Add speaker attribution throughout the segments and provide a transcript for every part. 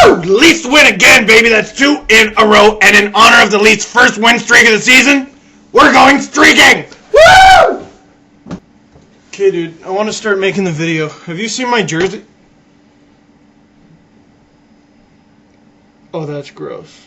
Speaker 1: Woo! Leafs win again, baby. That's 2 in a row. And in honor of the Leafs' first win streak of the season, we're going streaking. Woo!
Speaker 2: Okay, dude, I want to start making the video. Have you seen my jersey? Oh, that's gross.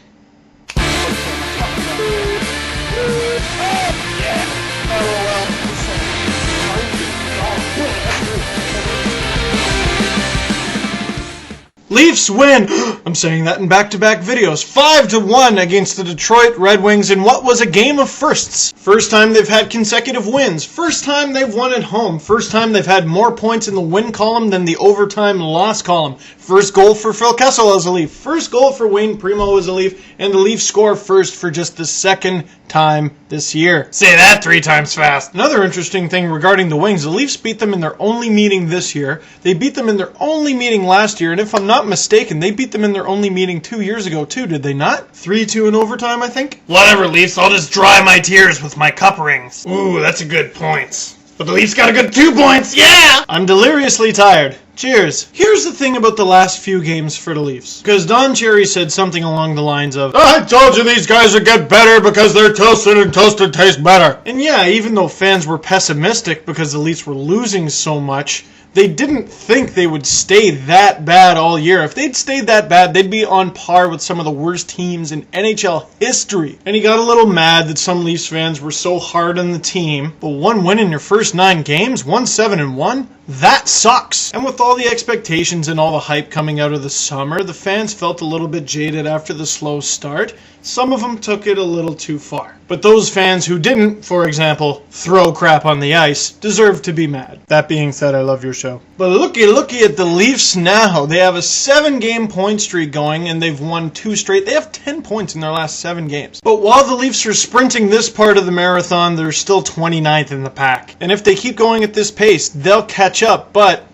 Speaker 2: Leafs win! I'm saying that in back-to-back videos. 5-1 against the Detroit Red Wings in what was a game of firsts. First time they've had consecutive wins. First time they've won at home. First time they've had more points in the win column than the overtime loss column. First goal for Phil Kessel as a Leaf. First goal for Wayne Primeau as a Leaf. And the Leafs score first for just the second time this year.
Speaker 1: Say that 3 times fast.
Speaker 2: Another interesting thing regarding the Wings, the Leafs beat them in their only meeting this year. They beat them in their only meeting last year, and if I'm not mistaken, they beat them in their only meeting 2 years ago too, did they not? 3-2 in overtime, I think?
Speaker 1: Whatever, Leafs, I'll just dry my tears with my cup rings. Ooh, that's a good point. But the Leafs got a good 2 points, yeah!
Speaker 2: I'm deliriously tired. Cheers. Here's the thing about the last few games for the Leafs. Because Don Cherry said something along the lines of,
Speaker 1: I told you these guys would get better because they're toasted and toasted tastes better.
Speaker 2: And yeah, even though fans were pessimistic because the Leafs were losing so much, they didn't think they would stay that bad all year. If they'd stayed that bad, they'd be on par with some of the worst teams in NHL history. And he got a little mad that some Leafs fans were so hard on the team. But 1 win in your first 9 games, 1-7-1, that sucks. And with all the expectations and all the hype coming out of the summer, the fans felt a little bit jaded after the slow start. Some of them took it a little too far. But those fans who didn't, for example, throw crap on the ice, deserve to be mad. That being said, I love your show. But looky at the Leafs now. They have a 7-game point streak going, and they've won 2 straight. They have 10 points in their last 7 games. But while the Leafs are sprinting this part of the marathon, they're still 29th in the pack. And if they keep going at this pace, they'll catch up, but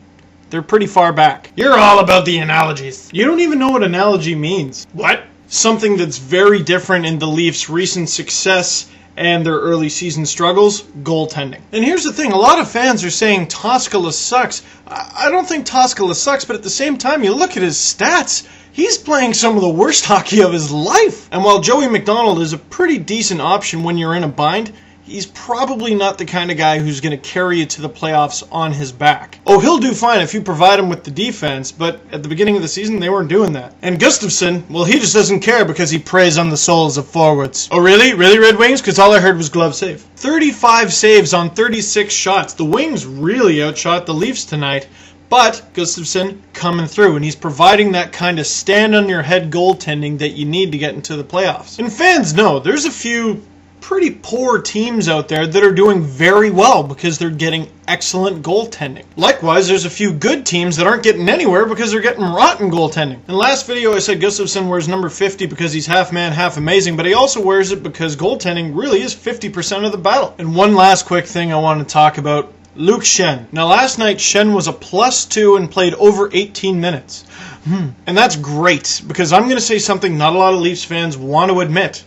Speaker 2: they're pretty far back.
Speaker 1: You're all about the analogies.
Speaker 2: You don't even know what analogy means.
Speaker 1: What?
Speaker 2: Something that's very different in the Leafs' recent success and their early season struggles, goaltending. And here's the thing, a lot of fans are saying Toskala sucks. I don't think Toskala sucks, but at the same time, you look at his stats, he's playing some of the worst hockey of his life. And while Joey McDonald is a pretty decent option when you're in a bind, he's probably not the kind of guy who's going to carry you to the playoffs on his back. Oh, he'll do fine if you provide him with the defense, but at the beginning of the season, they weren't doing that. And Gustafsson, well, he just doesn't care because he preys on the souls of forwards. Oh, really? Really, Red Wings? Because all I heard was glove save. 35 saves on 36 shots. The Wings really outshot the Leafs tonight. But Gustafsson coming through, and he's providing that kind of stand-on-your-head goaltending that you need to get into the playoffs. And fans know, there's a few pretty poor teams out there that are doing very well because they're getting excellent goaltending. Likewise, there's a few good teams that aren't getting anywhere because they're getting rotten goaltending. In the last video, I said Gustafsson wears number 50 because he's half man, half amazing, but he also wears it because goaltending really is 50% of the battle. And one last quick thing I want to talk about, Luke Schenn. Now, last night, Schenn was a +2 and played over 18 minutes. And that's great because I'm going to say something not a lot of Leafs fans want to admit.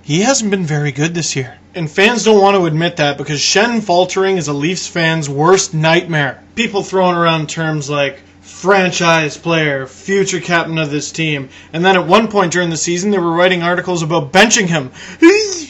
Speaker 2: He hasn't been very good this year. And fans don't want to admit that because Schenn faltering is a Leafs fan's worst nightmare. People throwing around terms like franchise player, future captain of this team. And then at one point during the season, they were writing articles about benching him.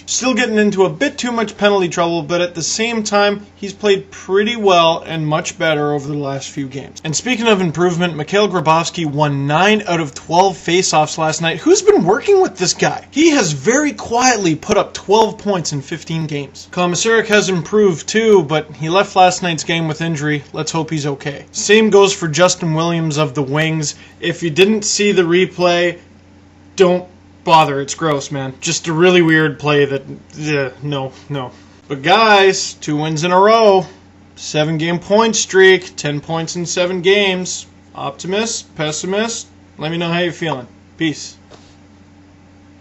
Speaker 2: Still getting into a bit too much penalty trouble, but at the same time, he's played pretty well and much better over the last few games. And speaking of improvement, Mikhail Grabovski won 9 out of 12 faceoffs last night. Who's been working with this guy? He has very quietly put up 12 points in 15 games. Komisarek has improved too, but he left last night's game with injury. Let's hope he's okay. Same goes for Justin Williams of the Wings. If you didn't see the replay, don't bother. It's gross, man. Just a really weird play that, no. But guys, 2 wins in a row. 7-game point streak, 10 points in 7 games. Optimist, pessimist, let me know how you're feeling. Peace.